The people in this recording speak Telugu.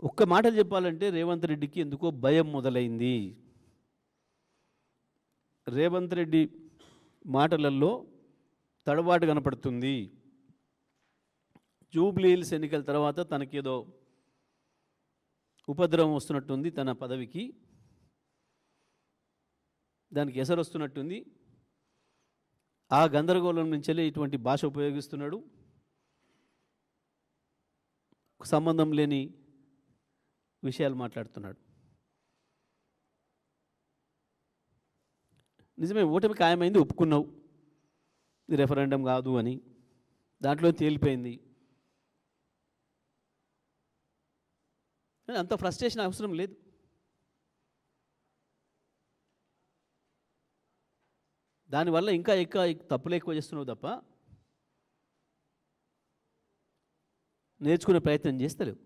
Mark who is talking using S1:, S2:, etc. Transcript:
S1: ఒక్క మాటలు చెప్పాలంటే రేవంత్ రెడ్డికి ఎందుకో భయం మొదలైంది. రేవంత్ రెడ్డి మాటలలో తడబాటు కనపడుతుంది. జూబ్లీ హిల్స్ ఎన్నికల తర్వాత తనకేదో ఉపద్రవం వస్తున్నట్టుంది, తన పదవికి దానికి ఎసరు వస్తున్నట్టుంది. ఆ గందరగోళం నుంచెల్లి ఇటువంటి భాష ఉపయోగిస్తున్నాడు. సంబంధం లేని విషయాలు మాట్లాడుతున్నాడు. నిజమే, ఓటమి ఖాయమైంది, ఒప్పుకున్నావు, ఇది రెఫరెండం కాదు అని, దాంట్లో తేలిపోయింది. అంత ఫ్రస్ట్రేషన్ అవసరం లేదు. దానివల్ల ఇంకా తప్పులు ఎక్కువ చేస్తున్నావు తప్ప నేర్చుకునే ప్రయత్నం చేస్తలేవు.